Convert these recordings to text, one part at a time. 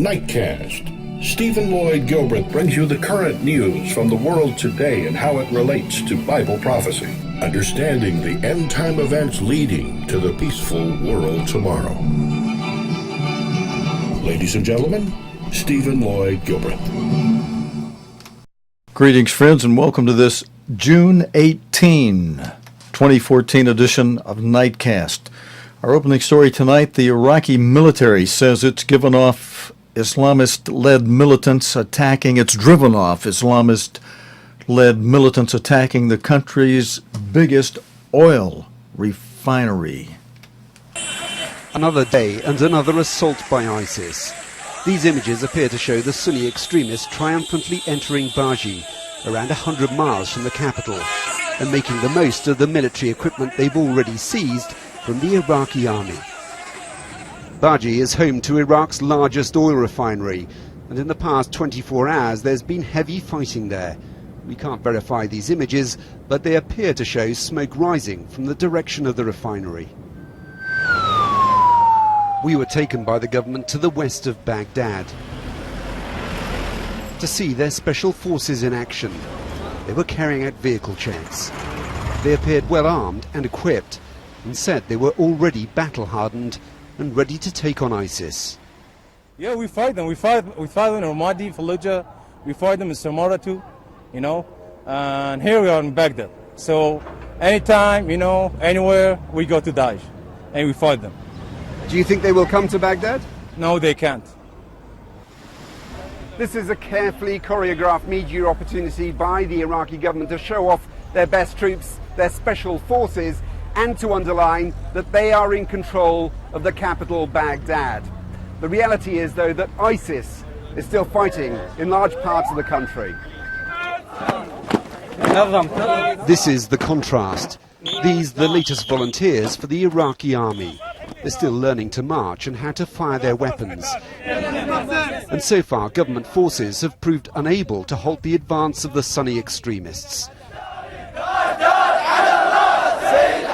Nightcast. Stephen Lloyd Gilbreth brings you the current news from the world today and how it relates to Bible prophecy. Understanding the end-time events leading to the peaceful world tomorrow. Ladies and gentlemen, Stephen Lloyd Gilbreth. Greetings, friends, and welcome to this June 18, 2014 edition of Nightcast. Our opening story tonight, the Iraqi military says it's driven off Islamist-led militants attacking the country's biggest oil refinery. Another day and another assault by ISIS. These images appear to show the Sunni extremists triumphantly entering Baghdad, around 100 miles from the capital, and making the most of the military equipment they've already seized from the Iraqi army. Baghdad is home to Iraq's largest oil refinery, and in the past 24 hours there's been heavy fighting there. We can't verify these images, but they appear to show smoke rising from the direction of the refinery. We were taken by the government to the west of Baghdad to see their special forces in action. They were carrying out vehicle checks. They appeared well armed and equipped and said they were already battle-hardened and ready to take on ISIS. Yeah, we fight them. We fight them in Ramadi, Fallujah. We fight them in Samarra too, and here we are in Baghdad. So anytime, anywhere, we go to Daesh and we fight them. Do you think they will come to Baghdad? No, they can't. This is a carefully choreographed media opportunity by the Iraqi government to show off their best troops, their special forces, and to underline that they are in control of the capital, Baghdad. The reality is, though, that ISIS is still fighting in large parts of the country. This is the contrast. These the latest volunteers for the Iraqi army. They're still learning to march and how to fire their weapons. And so far, government forces have proved unable to halt the advance of the Sunni extremists.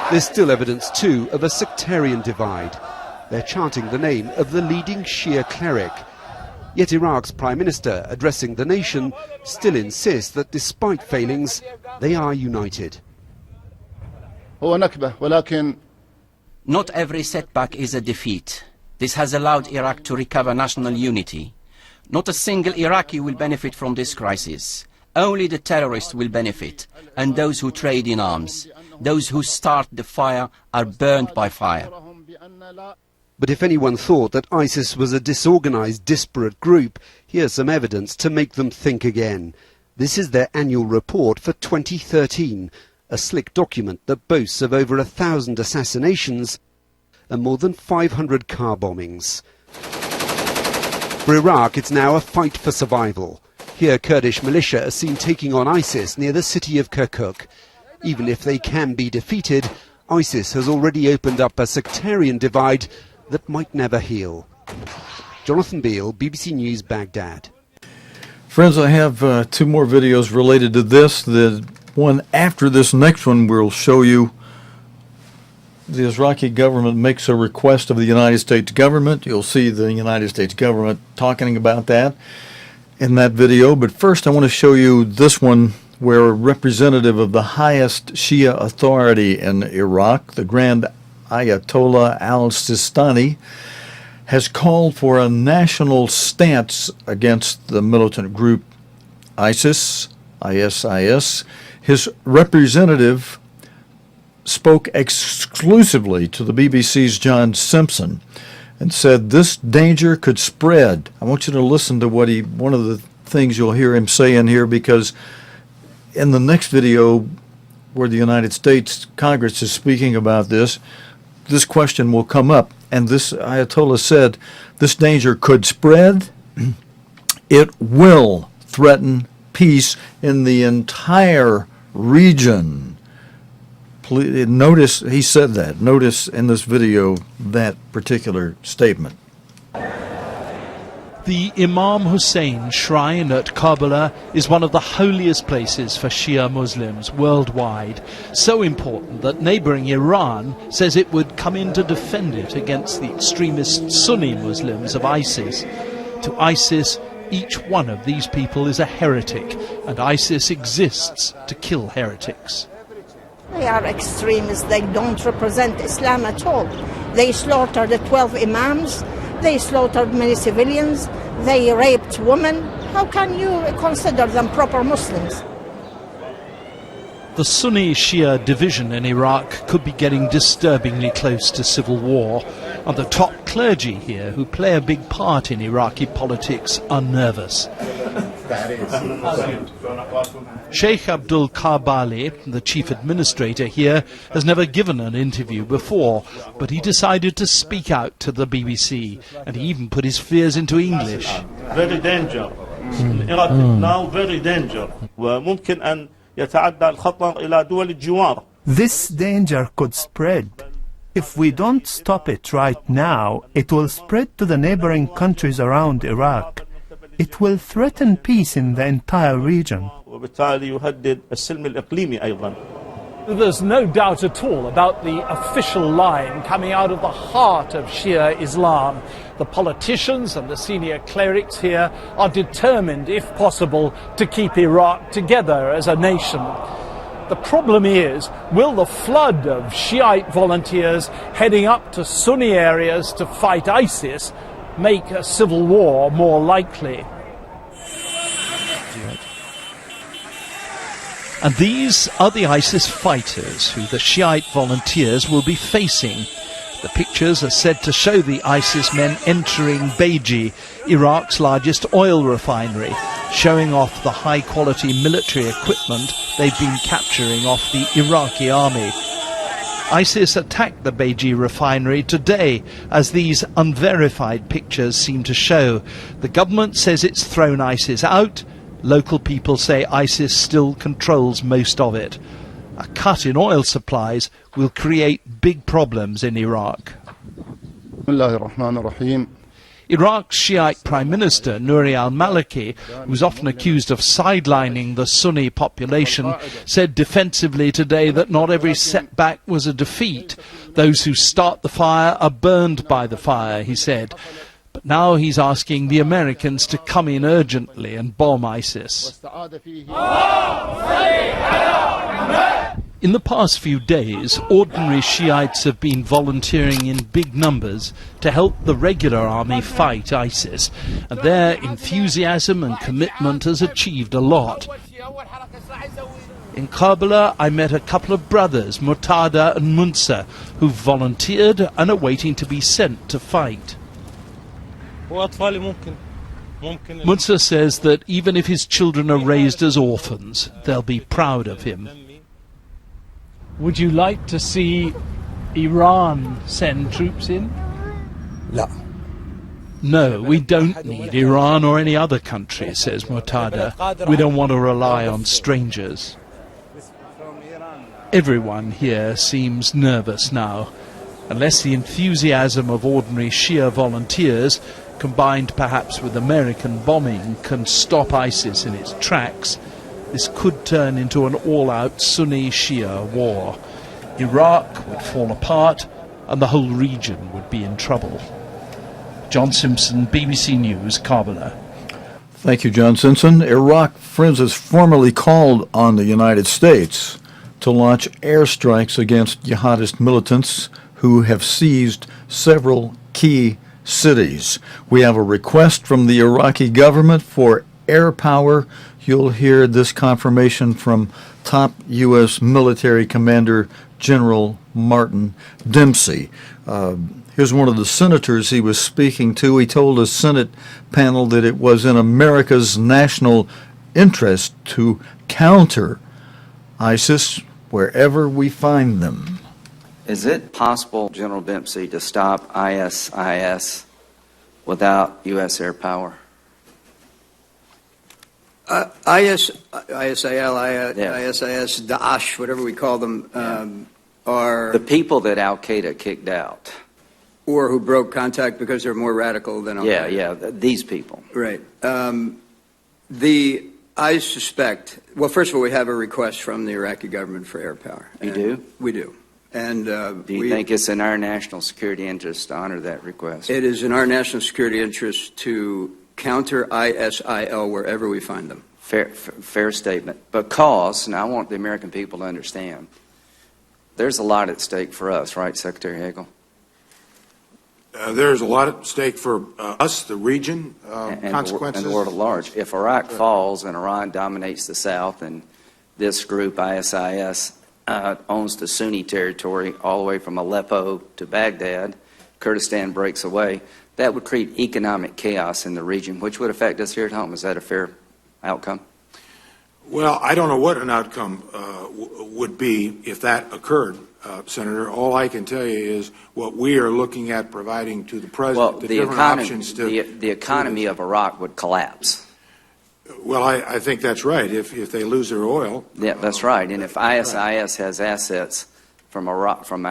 There's still evidence, too, of a sectarian divide. They're chanting the name of the leading Shia cleric. Yet Iraq's Prime Minister, addressing the nation, still insists that despite failings, they are united. Not every setback is a defeat. This has allowed Iraq to recover national unity. Not a single Iraqi will benefit from this crisis. Only the terrorists will benefit, and those who trade in arms. Those who start the fire are burned by fire. But if anyone thought that ISIS was a disorganized, disparate group, here's some evidence to make them think again. This is their annual report for 2013, a slick document that boasts of over 1,000 assassinations and more than 500 car bombings. For Iraq, it's now a fight for survival. Here, Kurdish militia are seen taking on ISIS near the city of Kirkuk. Even if they can be defeated, ISIS has already opened up a sectarian divide that might never heal. Jonathan Beale, BBC News, Baghdad. Friends, I have two more videos related to this. The one after this next one will show you the Iraqi government makes a request of the United States government. You'll see the United States government talking about that in that video. But first I want to show you this one where a representative of the highest Shia authority in Iraq, the Grand Ayatollah al-Sistani, has called for a national stance against the militant group ISIS. His representative spoke exclusively to the BBC's John Simpson and said this danger could spread. I want you to listen to one of the things you'll hear him say in here, because in the next video where the United States Congress is speaking about this question will come up. And this Ayatollah said this danger could spread. It will threaten peace in the entire region. Please, notice he said that. Notice in this video that particular statement. The Imam Hussein shrine at Karbala is one of the holiest places for Shia Muslims worldwide. So important that neighboring Iran says it would come in to defend it against the extremist Sunni Muslims of ISIS. To ISIS, each one of these people is a heretic, and ISIS exists to kill heretics. They are extremists. They don't represent Islam at all. They slaughtered the 12 imams. They slaughtered many civilians. They raped women. How can you consider them proper Muslims? The Sunni-Shia division in Iraq could be getting disturbingly close to civil war, and the top clergy here, who play a big part in Iraqi politics, are nervous. Sheikh Abdul Karbalai, the chief administrator here, has never given an interview before, but he decided to speak out to the BBC, and he even put his fears into English. Very dangerous. Iraq now very dangerous. وممكن أن يتعدى الخطر إلى دول الجوار. This danger could spread. If we don't stop it right now, it will spread to the neighboring countries around Iraq. It will threaten peace in the entire region. وبالتالي يهدد السلم الإقليمي أيضا. There's no doubt at all about the official line coming out of the heart of Shia Islam. The politicians and the senior clerics here are determined, if possible, to keep Iraq together as a nation. The problem is, will the flood of Shiite volunteers heading up to Sunni areas to fight ISIS make a civil war more likely? And these are the ISIS fighters who the Shiite volunteers will be facing. The pictures are said to show the ISIS men entering Baghdad, Iraq's largest oil refinery, showing off the high-quality military equipment they've been capturing off the Iraqi army. ISIS attacked the Baghdad refinery today, as these unverified pictures seem to show. The government says it's thrown ISIS out. Local people say ISIS still controls most of it. A cut in oil supplies will create big problems in Iraq. Iraq's Shiite Prime Minister, Nouri al-Maliki, who's often accused of sidelining the Sunni population, said defensively today that not every setback was a defeat. Those who start the fire are burned by the fire, he said. But now he's asking the Americans to come in urgently and bomb ISIS. In the past few days, ordinary Shiites have been volunteering in big numbers to help the regular army fight ISIS, and their enthusiasm and commitment has achieved a lot. In Karbala, I met a couple of brothers, Murtada and Munsa, who've volunteered and are waiting to be sent to fight. Munsa says that even if his children are raised as orphans, they'll be proud of him. Would you like to see Iran send troops in? No, we don't need Iran or any other country, says Murtada. We don't want to rely on strangers. Everyone here seems nervous now. Unless the enthusiasm of ordinary Shia volunteers, combined perhaps with American bombing, can stop ISIS in its tracks, this could turn into an all-out Sunni-Shia war. Iraq would fall apart and the whole region would be in trouble. John Simpson, BBC News, Karbala. Thank you, John Simpson. Iraq, friends, has formally called on the United States to launch airstrikes against jihadist militants who have seized several key cities. We have a request from the Iraqi government for air power. You'll hear this confirmation from top U.S. military commander General Martin Dempsey. Here's one of the senators he was speaking to. He told a Senate panel that it was in America's national interest to counter ISIS wherever we find them. Is it possible, General Dempsey, to stop ISIS without U.S. air power? ISIL, ISIS, Daesh, whatever we call them, are... The people that Al-Qaeda kicked out. Or who broke contact because they're more radical than Al-Qaeda. Yeah, these people. Right. I suspect... Well, first of all, we have a request from the Iraqi government for air power. You do? We do. And do you think it's in our national security interest to honor that request? It is in our national security interest to counter ISIL wherever we find them. Fair statement. Because, and I want the American people to understand, there's a lot at stake for us, right, Secretary Hagel? There's a lot at stake for us, the region, consequences. And the world at large. If Iraq falls and Iran dominates the South and this group, ISIS, owns the Sunni territory all the way from Aleppo to Baghdad, Kurdistan breaks away, that would create economic chaos in the region, which would affect us here at home. Is that a fair outcome? Well, I don't know what an outcome would be if that occurred, Senator. All I can tell you is what we are looking at providing to the president. Well, the different options to the economy of Iraq would collapse. Well, I think that's right. If they lose their oil. Yeah, that's right. And if ISIS has assets from Iraq, from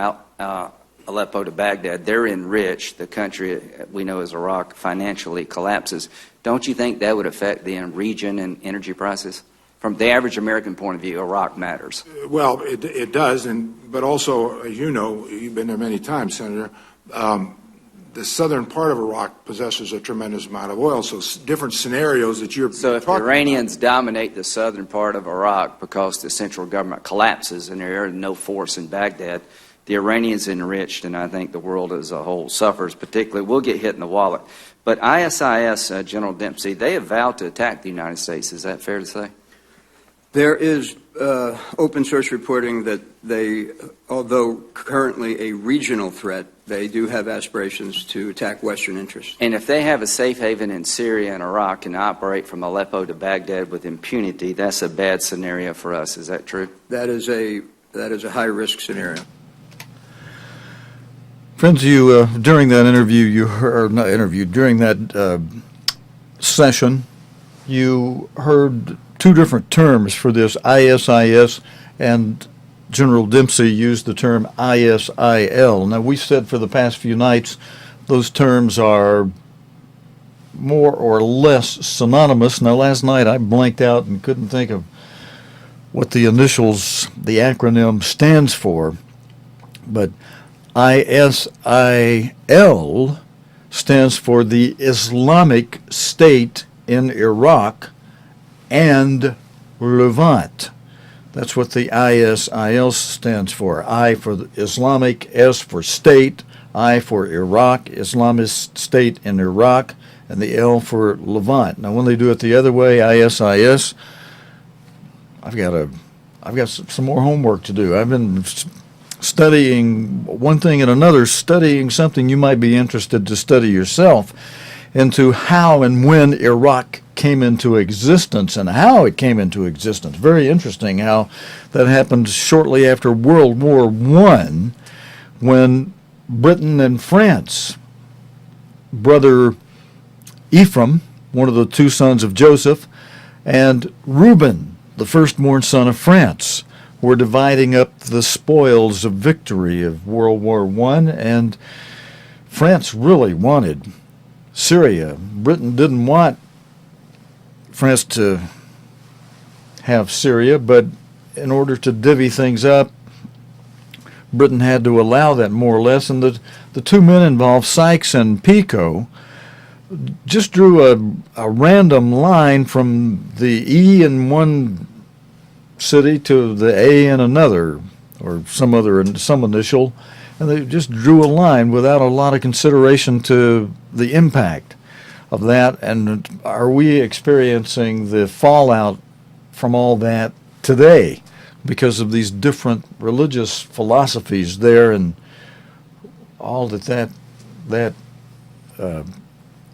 Aleppo to Baghdad, they're enriched. The country we know as Iraq financially collapses. Don't you think that would affect the region and energy prices? From the average American point of view, Iraq matters. Well, it does, but also, as you know, you've been there many times, Senator, the southern part of Iraq possesses a tremendous amount of oil, so different scenarios that you're So if the Iranians dominate the southern part of Iraq because the central government collapses and there is no force in Baghdad, the Iranians enriched, and I think the world as a whole suffers, particularly, we'll get hit in the wallet. But ISIS, General Dempsey, they have vowed to attack the United States. Is that fair to say? There is open source reporting that they, although currently a regional threat, they do have aspirations to attack Western interests. And if they have a safe haven in Syria and Iraq and operate from Aleppo to Baghdad with impunity, that's a bad scenario for us. Is that true? That is a high-risk scenario. Friends, you during that interview, you heard not interview during that session, you heard two different terms for this ISIS, and General Dempsey used the term ISIL. Now, we said for the past few nights those terms are more or less synonymous. Now, last night I blanked out and couldn't think of what the initials, the acronym stands for, but ISIL stands for the Islamic State in Iraq and Levant. That's what the ISIL stands for. I for Islamic, S for State, I for Iraq, Islamist State in Iraq, and the L for Levant. Now, when they do it the other way, ISIS, I've got some more homework to do. I've been studying one thing and another, studying something you might be interested to study yourself into how and when Iraq came into existence and how it came into existence. Very interesting how that happened shortly after World War I, when Britain and France, brother Ephraim, one of the two sons of Joseph, and Reuben, the firstborn son of France, were dividing up the spoils of victory of World War I, and France really wanted Syria. Britain didn't want France to have Syria, but in order to divvy things up, Britain had to allow that more or less, and the two men involved, Sykes and Picot, just drew a random line from the E in one city to the A in another, or some initial, and they just drew a line without a lot of consideration to the impact of that. And are we experiencing the fallout from all that today because of these different religious philosophies there and all that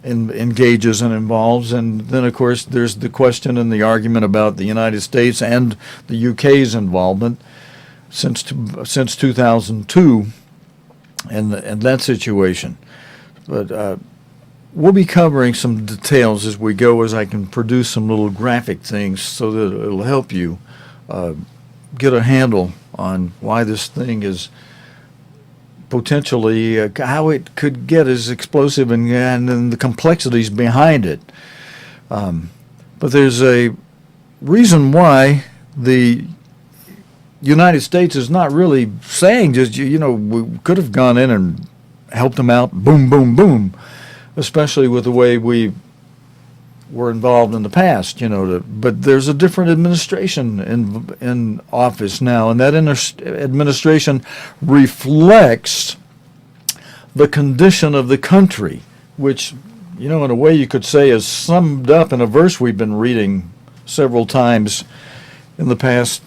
engages and involves? And then, of course, there's the question and the argument about the United States and the UK's involvement since 2002 and that situation. But we'll be covering some details as we go, as I can produce some little graphic things so that it'll help you get a handle on why this thing is potentially, how it could get as explosive and the complexities behind it. But there's a reason why the United States is not really saying just, we could have gone in and helped them out, boom, boom, boom, especially with the way we were involved in the past, but there's a different administration in office now, and that administration reflects the condition of the country, which, in a way you could say is summed up in a verse we've been reading several times in the past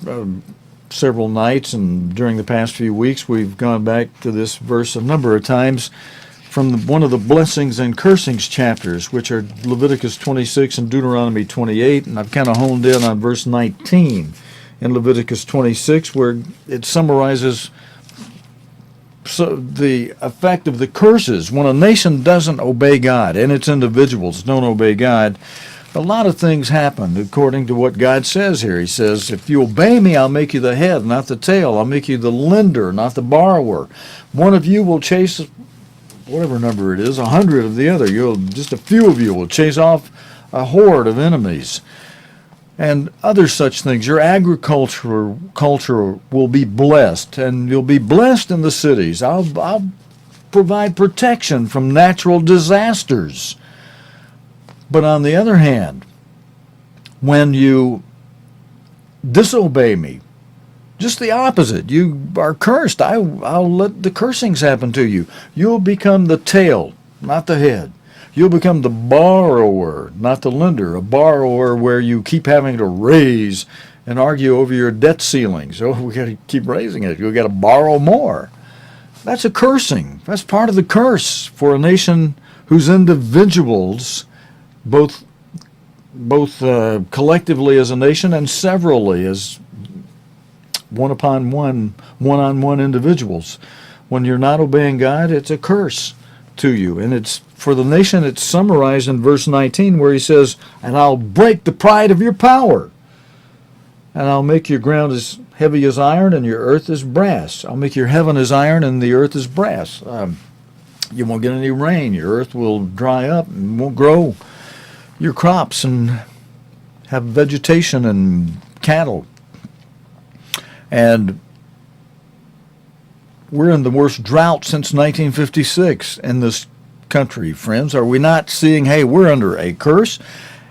several nights, and during the past few weeks we've gone back to this verse a number of times from one of the blessings and cursings chapters, which are Leviticus 26 and Deuteronomy 28, and I've kind of honed in on verse 19 in Leviticus 26, where it summarizes the effect of the curses. When a nation doesn't obey God, and its individuals don't obey God, a lot of things happen according to what God says here. He says, if you obey me, I'll make you the head, not the tail. I'll make you the lender, not the borrower. One of you will chase, whatever number it is, 100 of the other. Just a few of you will chase off a horde of enemies. And other such things. Your agriculture will be blessed, and you'll be blessed in the cities. I'll provide protection from natural disasters. But on the other hand, when you disobey me, just the opposite, you are cursed. I'll let the cursings happen to you. You'll become the tail, not the head. You'll become the borrower, not the lender. A borrower where you keep having to raise and argue over your debt ceiling. So we got to keep raising it. You've got to borrow more. That's a cursing. That's part of the curse for a nation whose individuals, both collectively as a nation and severally as one-on-one individuals. When you're not obeying God, it's a curse to you. And it's for the nation, it's summarized in verse 19 where he says, and I'll break the pride of your power, and I'll make your ground as heavy as iron and your earth as brass. I'll make your heaven as iron and the earth as brass. You won't get any rain. Your earth will dry up and won't grow your crops and have vegetation and cattle. And we're in the worst drought since 1956 in this country, friends. Are we not seeing, hey, we're under a curse?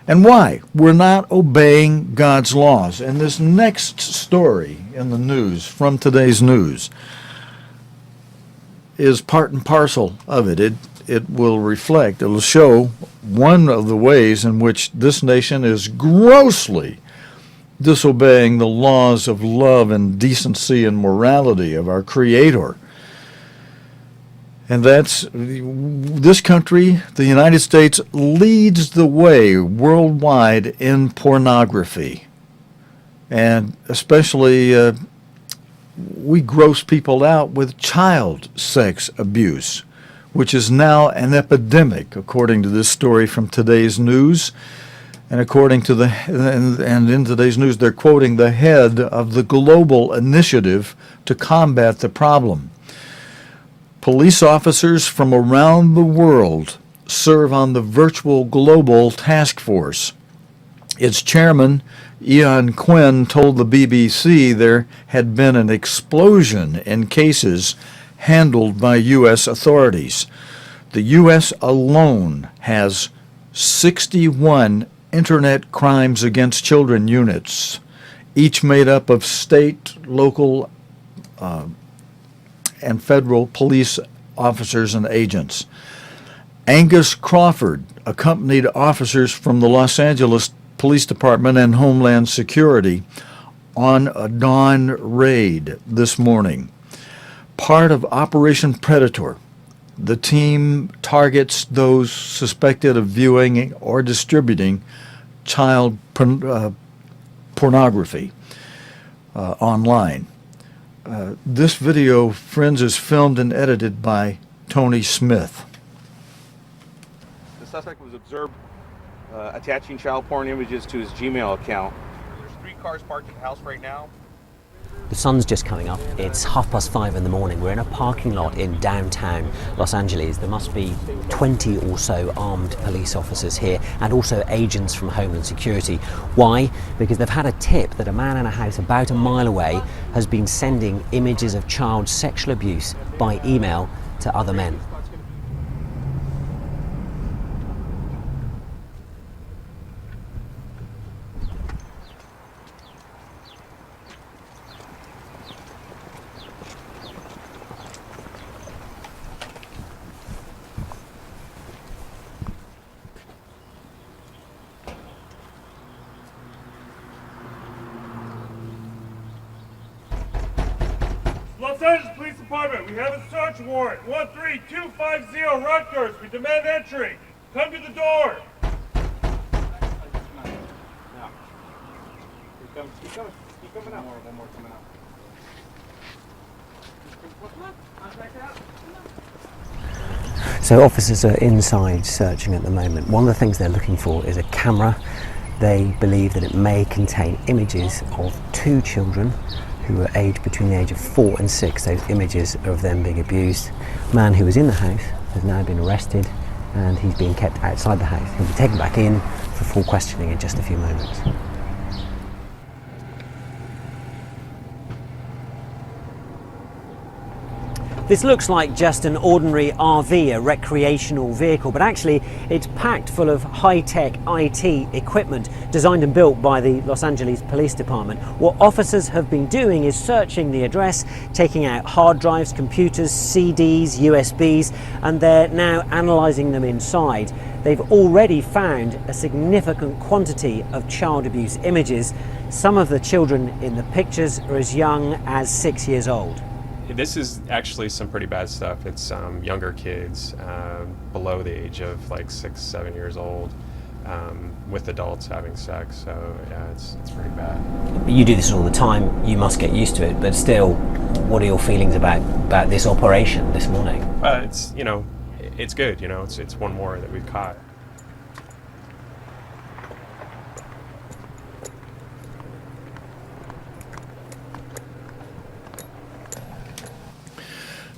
And why? We're not obeying God's laws. And this next story in the news, from today's news, is part and parcel of it. It will reflect, it will show one of the ways in which this nation is grossly disobeying the laws of love and decency and morality of our Creator. And that's, this country, the United States, leads the way worldwide in pornography. And especially, we gross people out with child sex abuse, which is now an epidemic, according to this story from today's news. And according to and in today's news, they're quoting the head of the global initiative to combat the problem. Police officers from around the world serve on the virtual global task force. Its chairman, Ian Quinn, told the BBC there had been an explosion in cases handled by U.S. authorities. The U.S. alone has 61 Internet crimes against children units, each made up of state, local, and federal police officers and agents. Angus Crawford accompanied officers from the Los Angeles Police Department and Homeland Security on a dawn raid this morning. Part of Operation Predator, the team targets those suspected of viewing or distributing child pornography online. This video, friends, is filmed and edited by Tony Smith. The suspect was observed attaching child porn images to his Gmail account. There's 3 cars parked at the house right now. The sun's just coming up. It's 5:30 in the morning. We're in a parking lot in downtown Los Angeles. There must be 20 or so armed police officers here and also agents from Homeland Security. Why? Because they've had a tip that a man in a house about a mile away has been sending images of child sexual abuse by email to other men. Los Angeles Police Department, we have a search warrant. 13250 Rutgers. We demand entry. Come to the door. Keep coming out. One more coming out. So officers are inside searching at the moment. One of the things they're looking for is a camera. They believe that it may contain images of 2 children who were aged between the age of 4 and 6. Those images are of them being abused. A man who was in the house has now been arrested and he's being kept outside the house. He'll be taken back in for full questioning in just a few moments. This looks like just an ordinary RV, a recreational vehicle, but actually it's packed full of high-tech IT equipment designed and built by the Los Angeles Police Department. What officers have been doing is searching the address, taking out hard drives, computers, CDs, USBs, and they're now analysing them inside. They've already found a significant quantity of child abuse images. Some of the children in the pictures are as young as 6 years old. This is actually some pretty bad stuff. It's younger kids below the age of like 6, 7 years old with adults having sex. So yeah, it's pretty bad. You do this all the time. You must get used to it. But still, what are your feelings about this operation this morning? It's it's good. It's one more that we've caught.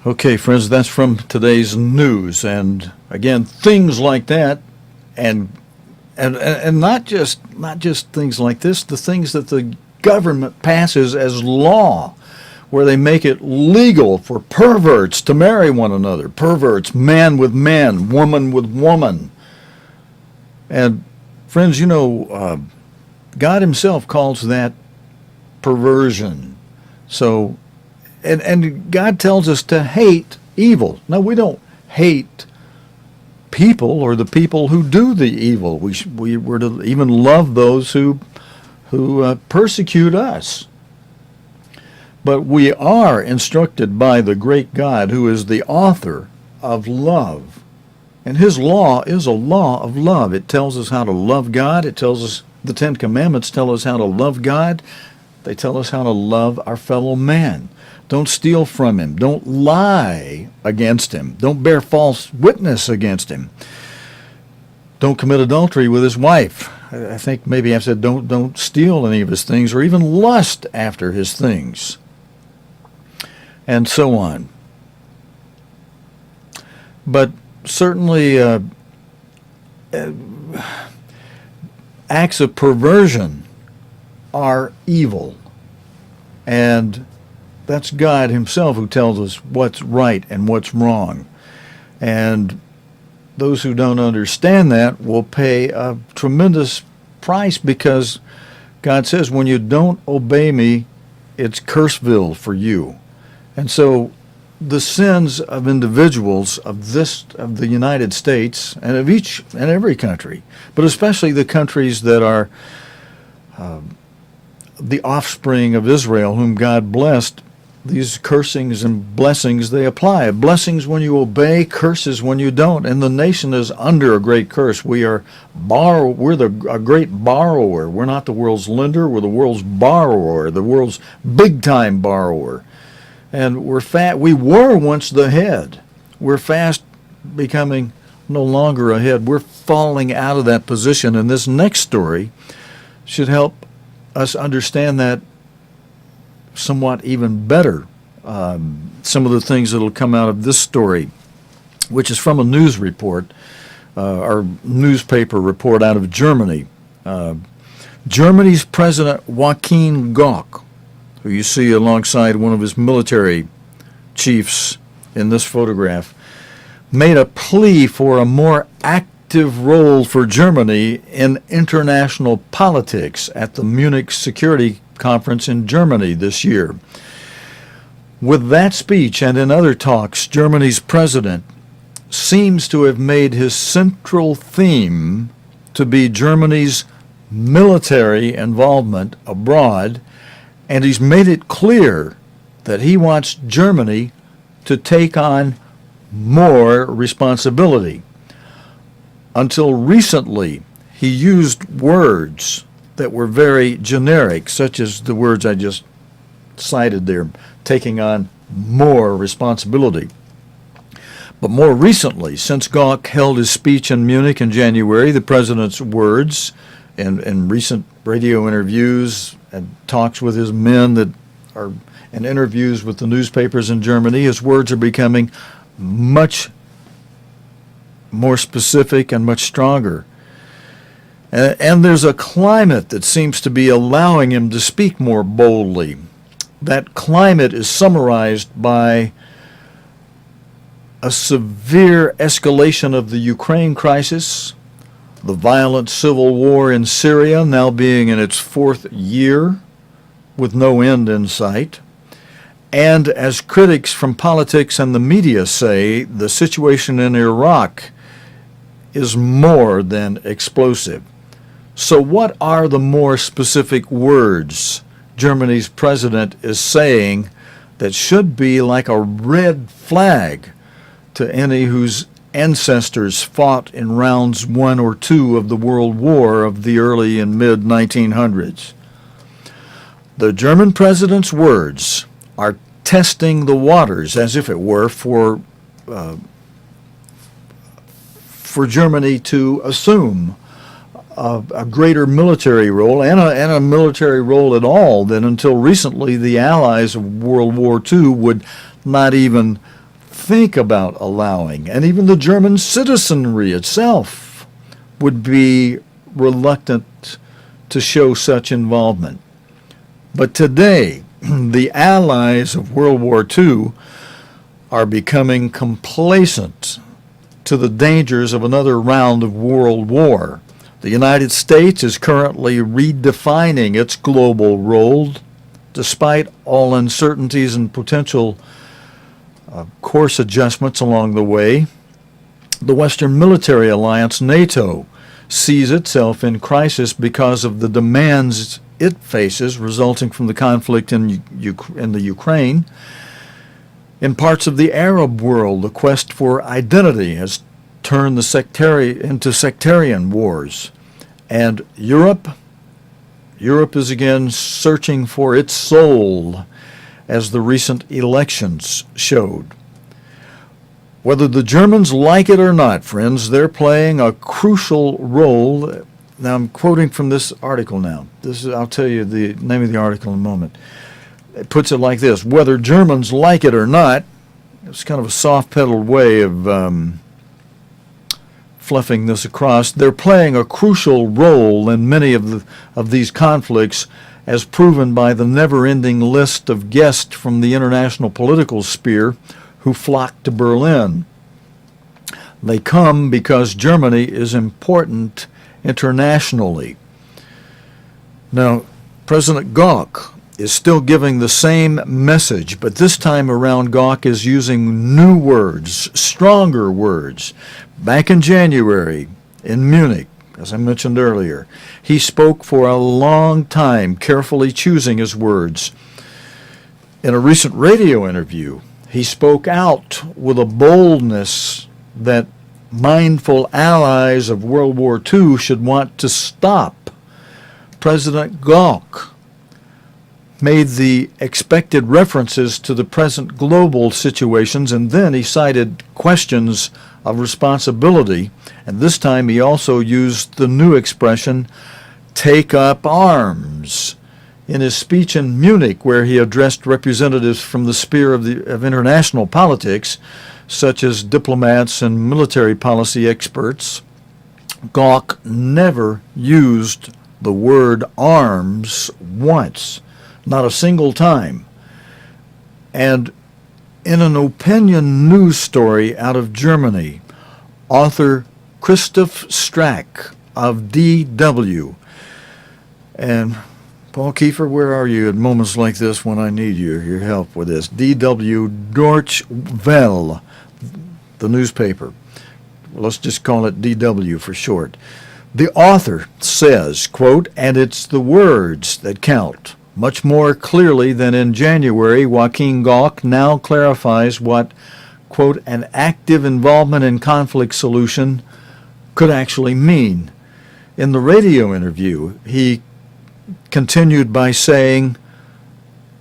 Okay, friends, that's from today's news, and again, things like that, and not just things like this, the things that the government passes as law, where they make it legal for perverts to marry one another, perverts, man with man, woman with woman, and friends, God Himself calls that perversion. So. And God tells us to hate evil. Now, we don't hate people or the people who do the evil. We're to even love those who persecute us. But we are instructed by the great God who is the author of love. And His law is a law of love. It tells us how to love God. It tells us, the 10 Commandments tell us how to love God. They tell us how to love our fellow man. Don't steal from him. Don't lie against him. Don't bear false witness against him. Don't commit adultery with his wife. I think maybe I've said don't steal any of his things or even lust after his things. And so on. But certainly acts of perversion are evil. And that's God Himself who tells us what's right and what's wrong. And those who don't understand that will pay a tremendous price, because God says, when you don't obey me, it's Curseville for you. And so the sins of individuals of the United States and of each and every country, but especially the countries that are the offspring of Israel, whom God blessed, these cursings and blessings, they apply. Blessings when you obey, curses when you don't. And the nation is under a great curse. We're a great borrower. We're not the world's lender. We're the world's borrower, the world's big-time borrower. And we were once the head. We're fast becoming no longer a head. We're falling out of that position. And this next story should help us understand that somewhat even better. Some of the things that will come out of this story, which is from a news report, or newspaper report out of Germany. Germany's President Joachim Gauck, who you see alongside one of his military chiefs in this photograph, made a plea for a more active role for Germany in international politics at the Munich Security Conference in Germany this year. With that speech and in other talks, Germany's president seems to have made his central theme to be Germany's military involvement abroad, and he's made it clear that he wants Germany to take on more responsibility. Until recently, he used words that were very generic, such as the words I just cited there, taking on more responsibility. But more recently, since Gauck held his speech in Munich in January, the president's words in recent radio interviews and talks with his men that are and interviews with the newspapers in Germany, his words are becoming much more specific and much stronger. And there's a climate that seems to be allowing him to speak more boldly. That climate is summarized by a severe escalation of the Ukraine crisis, the violent civil war in Syria now being in its 4th year with no end in sight, and as critics from politics and the media say, the situation in Iraq is more than explosive. So what are the more specific words Germany's president is saying that should be like a red flag to any whose ancestors fought in rounds 1 or 2 of the World War of the early and mid-1900s? The German president's words are testing the waters, as if it were, for Germany to assume a greater military role and a military role at all that until recently the allies of World War II would not even think about allowing. And even the German citizenry itself would be reluctant to show such involvement. But today, the allies of World War II are becoming complacent to the dangers of another round of world war. The United States is currently redefining its global role, despite all uncertainties and potential course adjustments along the way. The Western military alliance, NATO, sees itself in crisis because of the demands it faces resulting from the conflict in the Ukraine. In parts of the Arab world, the quest for identity has turned into sectarian wars. And Europe is again searching for its soul, as the recent elections showed. Whether the Germans like it or not, friends, they're playing a crucial role. Now, I'm quoting from this article now. I'll tell you the name of the article in a moment. It puts it like this: whether Germans like it or not, it's kind of a soft-pedaled way of fluffing this across. They're playing a crucial role in many of these conflicts, as proven by the never-ending list of guests from the international political sphere who flock to Berlin. They come because Germany is important internationally. Now, President Gauck is still giving the same message, but this time around Gauck is using new words, stronger words. Back in January in Munich, as I mentioned earlier, he spoke for a long time, carefully choosing his words. In a recent radio interview, he spoke out with a boldness that mindful allies of World War II should want to stop. President Gauck made the expected references to the present global situations, and then he cited questions of responsibility, and this time he also used the new expression, take up arms. In his speech in Munich, where he addressed representatives from the sphere of international politics, such as diplomats and military policy experts, Gauck never used the word arms once, not a single time. And in an opinion news story out of Germany, author Christoph Strack of DW, and Paul Kiefer, where are you at moments like this when I need your help with this? DW Deutsche Welle, the newspaper. Well, let's just call it DW for short. The author says, quote, and it's the words that count, Much more clearly than in January, Joaquin Gauck now clarifies what, quote, an active involvement in conflict solution could actually mean. In the radio interview, he continued by saying,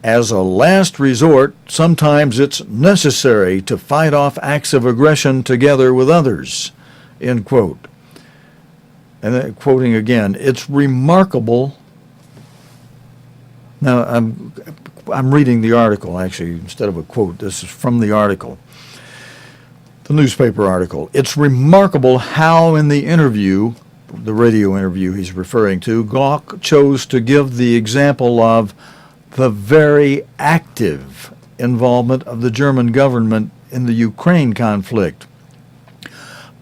as a last resort, sometimes it's necessary to fight off acts of aggression together with others, end quote. And then, quoting again, it's remarkable. Now, I'm reading the article, actually, instead of a quote. This is from the article, the newspaper article. It's remarkable how in the interview, the radio interview he's referring to, Gauck chose to give the example of the very active involvement of the German government in the Ukraine conflict.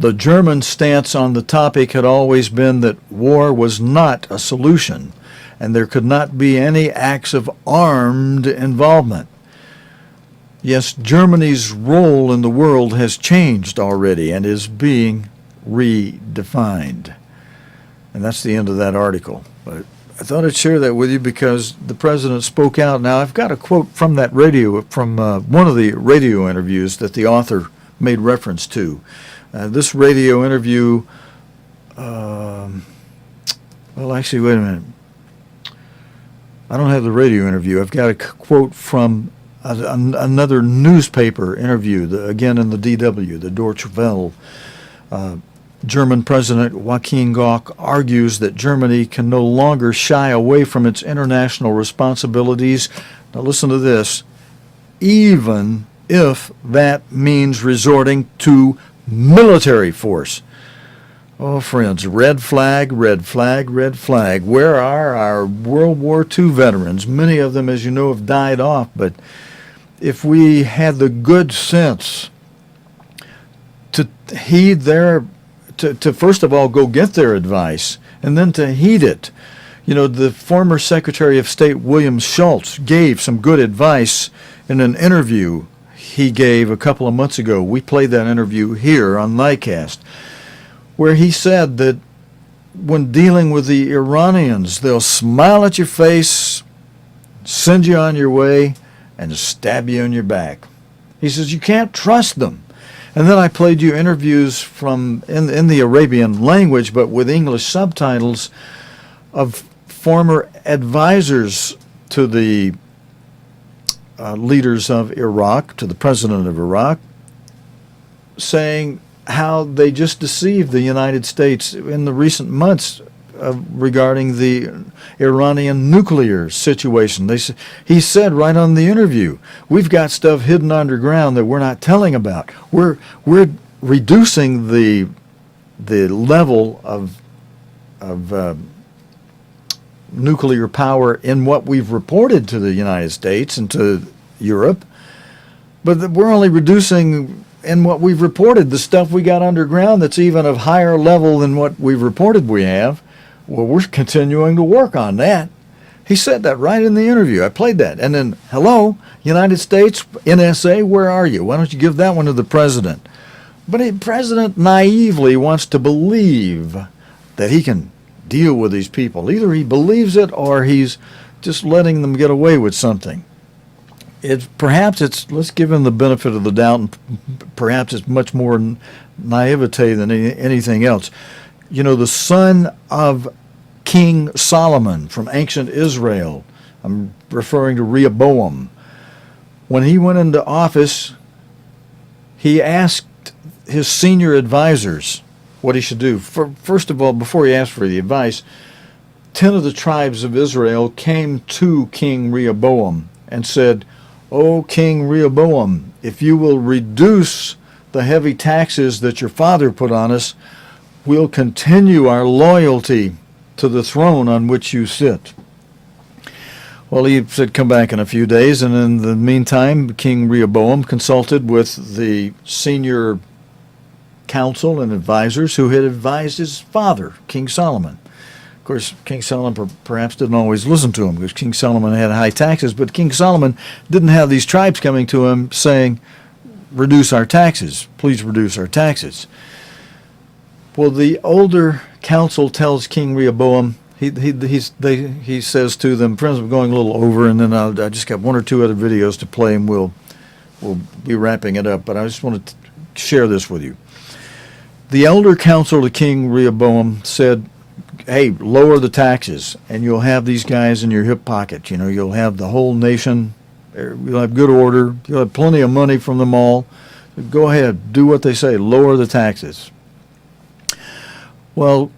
The German stance on the topic had always been that war was not a solution, and there could not be any acts of armed involvement. Yes, Germany's role in the world has changed already and is being redefined. And that's the end of that article. But I thought I'd share that with you because the president spoke out. Now, I've got a quote from that radio, from one of the radio interviews that the author made reference to. This radio interview, well, actually, wait a minute. I don't have the radio interview. I've got a quote from another newspaper interview, again in the DW, the Deutsche Welle. German President Joaquin Gauck argues that Germany can no longer shy away from its international responsibilities. Now listen to this. Even if that means resorting to military force. Oh, friends, red flag, red flag, red flag. Where are our World War II veterans? Many of them, as you know, have died off, but if we had the good sense to heed their, to first of all go get their advice, and then to heed it. You know, the former Secretary of State William Schultz gave some good advice in an interview he gave a couple of months ago. We played that interview here on NICAST, where he said that when dealing with the Iranians, they'll smile at your face, send you on your way, and stab you in your back. He says you can't trust them. And then I played you interviews from in the Arabian language, but with English subtitles, of former advisors to the leaders of Iraq, to the president of Iraq, saying how they just deceived the United States in the recent months regarding the Iranian nuclear situation. He said right on the interview, we've got stuff hidden underground that we're not telling about. We're reducing the level of nuclear power in what we've reported to the United States and to Europe, but we're only reducing in what we've reported, the stuff we got underground that's even of higher level than what we've reported we have. Well, we're continuing to work on that. He said that right in the interview. I played that. And then, hello, United States, NSA, where are you? Why don't you give that one to the president? But the president naively wants to believe that he can deal with these people. Either he believes it or he's just letting them get away with something. Perhaps it's, let's give him the benefit of the doubt, and perhaps it's much more naivete than anything else. You know, the son of King Solomon from ancient Israel, I'm referring to Rehoboam, when he went into office, he asked his senior advisors what he should do. First of all, before he asked for the advice, 10 of the tribes of Israel came to King Rehoboam and said, "O King Rehoboam, if you will reduce the heavy taxes that your father put on us, we'll continue our loyalty to the throne on which you sit." Well, he said, come back in a few days, and in the meantime, King Rehoboam consulted with the senior council and advisors who had advised his father, King Solomon. Of course, King Solomon perhaps didn't always listen to him, because King Solomon had high taxes, but King Solomon didn't have these tribes coming to him saying, reduce our taxes, please reduce our taxes. Well, the older council tells King Rehoboam, he says to them, friends, I'm going a little over, and then I just got one or two other videos to play, and we'll be wrapping it up. But I just wanted to share this with you. The elder council to King Rehoboam said, hey, lower the taxes, and you'll have these guys in your hip pocket. You know, you'll have the whole nation. You'll have good order. You'll have plenty of money from them all. Go ahead, do what they say. Lower the taxes. Well,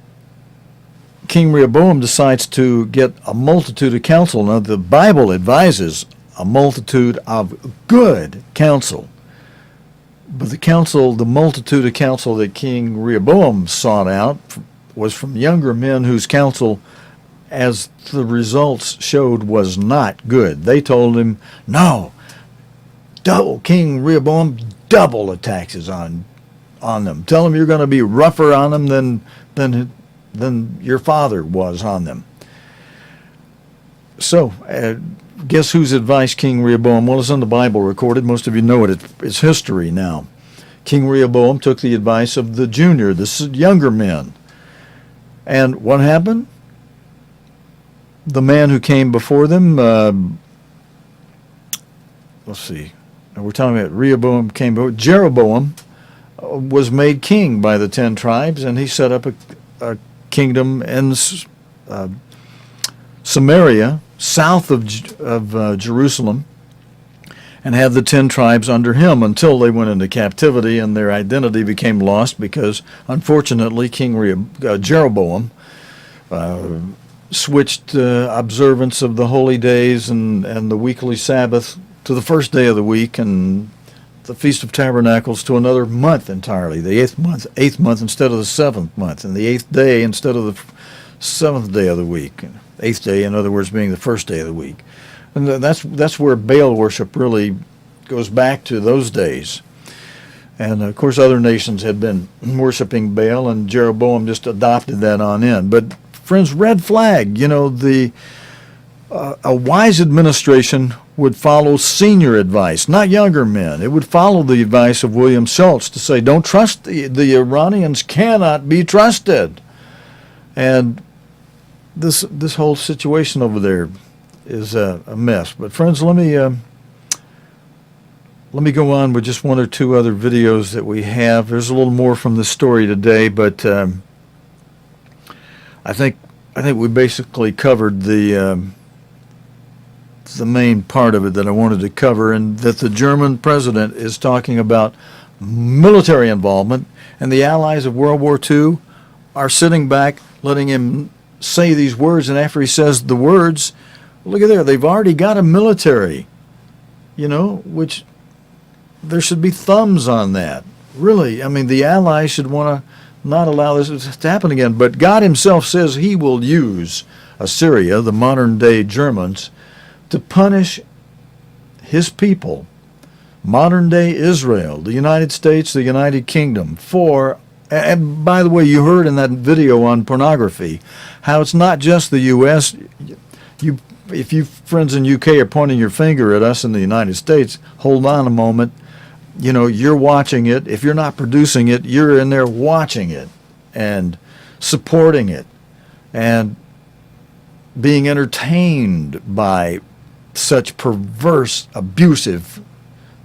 King Rehoboam decides to get a multitude of counsel. Now, the Bible advises a multitude of good counsel. But the multitude of counsel that King Rehoboam sought out was from younger men whose counsel, as the results showed, was not good. They told him, no, King Rehoboam, double the taxes on them. Tell them you're going to be rougher on them than your father was on them. So, guess whose advice King Rehoboam, well, it's in the Bible recorded. Most of you know it. It's history now. King Rehoboam took the advice of the younger men. And what happened? The man who came before them, let's see, we're talking about Rehoboam came before, Jeroboam was made king by the 10 tribes, and he set up a kingdom in Samaria, south of Jerusalem, and had the 10 tribes under him until they went into captivity and their identity became lost because, unfortunately, King Jeroboam switched observance of the holy days and the weekly Sabbath to the first day of the week, and the Feast of Tabernacles to another month entirely, the eighth month instead of the 7th month, and the 8th day instead of the 7th day of the week. 8th day, in other words, being the first day of the week. And that's where Baal worship really goes back to those days. And, of course, other nations had been worshiping Baal, and Jeroboam just adopted that on in. But, friends, red flag, you know, a wise administration would follow senior advice, not younger men. It would follow the advice of William Schultz to say, don't trust the Iranians cannot be trusted. And this whole situation over there is a mess. But friends, let me go on with just one or two other videos that we have. There's a little more from the story today, but I think we basically covered the main part of it that I wanted to cover, and that the German president is talking about military involvement, and the allies of World War II are sitting back letting him say these words, and after he says the words, look at there, they've already got a military, you know, which there should be thumbs on that. Really, I mean, the Allies should want to not allow this to happen again. But God himself says he will use Assyria, the modern-day Germans, to punish his people, modern-day Israel, the United States, the United Kingdom, for, and by the way, you heard in that video on pornography, how it's not just the U.S., if you friends in UK are pointing your finger at us in the United States, hold on a moment. You know, you're watching it. If you're not producing it, you're in there watching it and supporting it and being entertained by such perverse, abusive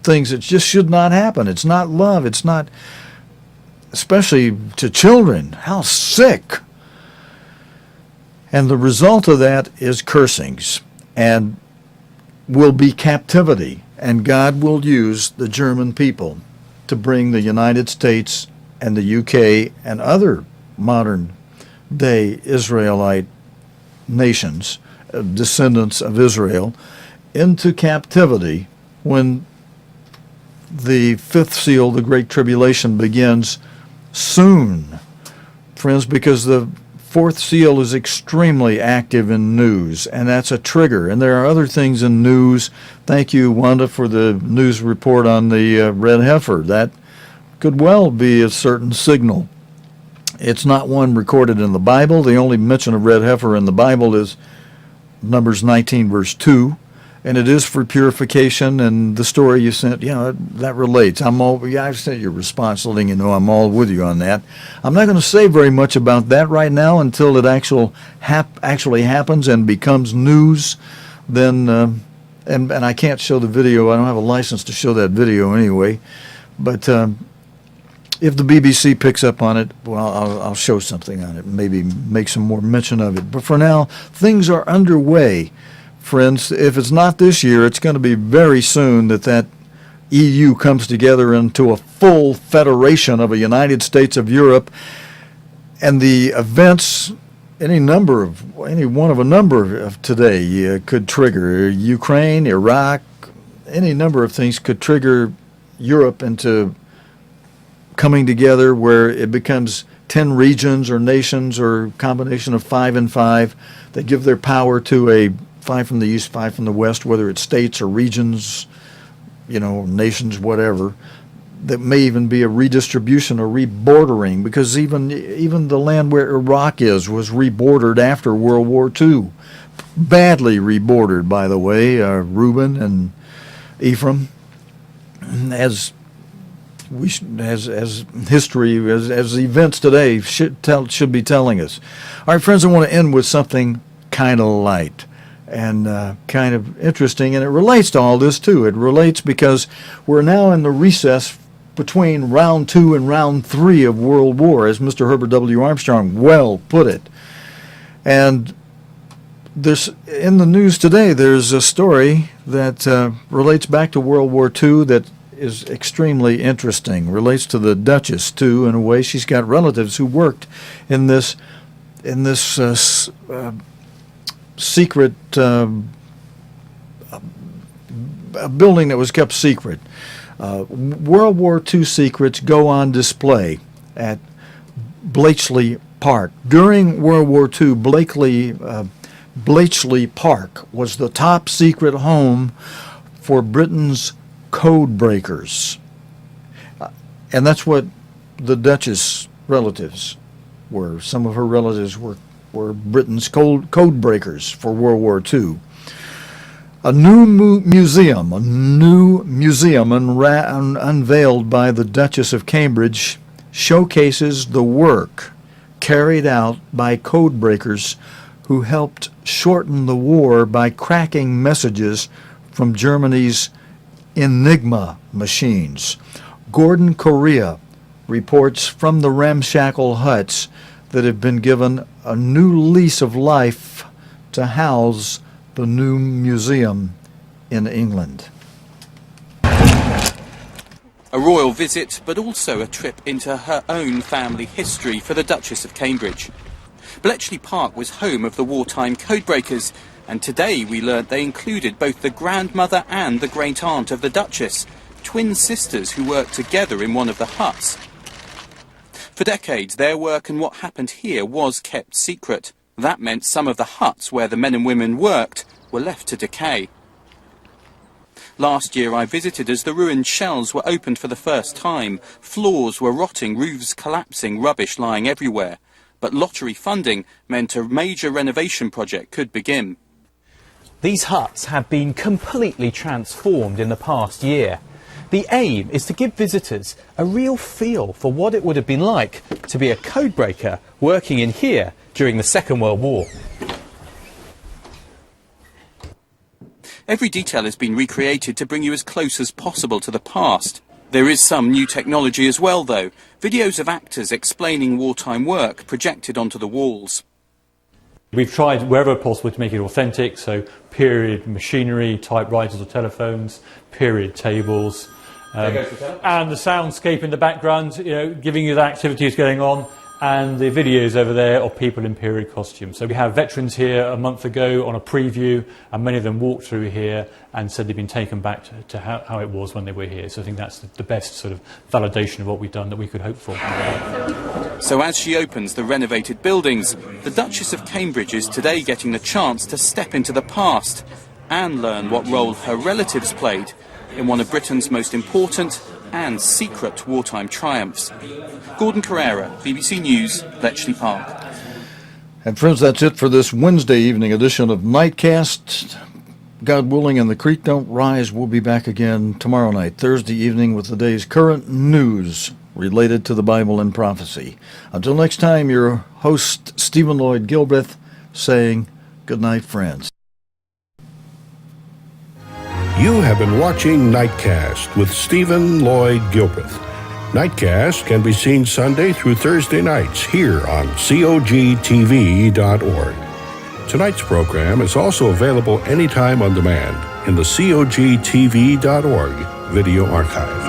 things that just should not happen. It's not love. It's not, especially to children. How sick. And the result of that is cursings and will be captivity. And God will use the German people to bring the United States and the UK and other modern-day Israelite nations, descendants of Israel, into captivity when the fifth seal, the Great Tribulation, begins soon. Friends, because the fourth seal is extremely active in news, and that's a trigger. And there are other things in news. Thank you, Wanda, for the news report on the red heifer. That could well be a certain signal. It's not one recorded in the Bible. The only mention of red heifer in the Bible is Numbers 19, verse 2. and it is for purification. And the story you sent, that relates. I've sent your response letting you know I'm all with you on that. I'm not going to say very much about that right now until it actually happens and becomes news. Then, and I can't show the video. I don't have a license to show that video anyway. But if the BBC picks up on it, well, I'll show something on it, maybe make some more mention of it. But for now, things are underway. Friends, if it's not this year, it's going to be very soon that EU comes together into a full federation of a United States of Europe, and the events, any one of a number of today could trigger Ukraine, Iraq, any number of things could trigger Europe into coming together where it becomes 10 regions or nations or a combination of 5 and 5 that give their power to a 5 from the east, 5 from the west, whether it's states or regions, nations, whatever. That may even be a redistribution or rebordering, because even the land where Iraq was rebordered after World War II. Badly rebordered, by the way, Reuben and Ephraim, as history, as events today should be telling us. All right, friends, I want to end with something kind of light and kind of interesting, and it relates to all this too. It relates because we're now in the recess between round 2 and round 3 of World War, as Mr. Herbert W. Armstrong well put it. And in the news today, there's a story that relates back to World War II that is extremely interesting. Relates to the Duchess too, in a way. She's got relatives who worked in this secret a building that was kept secret. World War II secrets go on display at Bletchley Park. During World War II, Bletchley Park was the top secret home for Britain's code breakers. And that's what the Duchess relatives were. Some of her relatives were Britain's code breakers for World War II. A new museum unveiled by the Duchess of Cambridge showcases the work carried out by code breakers who helped shorten the war by cracking messages from Germany's Enigma machines. Gordon Correa reports from the ramshackle huts that have been given a new lease of life to house the new museum in England. A royal visit, but also a trip into her own family history for the Duchess of Cambridge. Bletchley Park was home of the wartime codebreakers, and today we learnt they included both the grandmother and the great-aunt of the Duchess, twin sisters who worked together in one of the huts. For decades, their work and what happened here was kept secret. That meant some of the huts where the men and women worked were left to decay. Last year I visited as the ruined shells were opened for the first time. Floors were rotting, roofs collapsing, rubbish lying everywhere. But lottery funding meant a major renovation project could begin. These huts have been completely transformed in the past year. The aim is to give visitors a real feel for what it would have been like to be a codebreaker working in here during the Second World War. Every detail has been recreated to bring you as close as possible to the past. There is some new technology as well, though. Videos of actors explaining wartime work projected onto the walls. We've tried wherever possible to make it authentic, so period machinery, typewriters or telephones, period tables, and the soundscape in the background, giving you the activities going on, and the videos over there of people in period costumes. So we have veterans here a month ago on a preview, and many of them walked through here and said they'd been taken back to how it was when they were here. So I think that's the best sort of validation of what we've done that we could hope for. So as she opens the renovated buildings, the Duchess of Cambridge is today getting the chance to step into the past and learn what role her relatives played in one of Britain's most important and secret wartime triumphs. Gordon Carrera, BBC News, Bletchley Park. And friends, that's it for this Wednesday evening edition of Nightcast. God willing, and the creek don't rise, we'll be back again tomorrow night, Thursday evening, with the day's current news related to the Bible and prophecy. Until next time, your host, Stephen Lloyd Gilbreth, saying good night, friends. You have been watching Nightcast with Stephen Lloyd Gilbreth. Nightcast can be seen Sunday through Thursday nights here on cogtv.org. Tonight's program is also available anytime on demand in the cogtv.org video archive.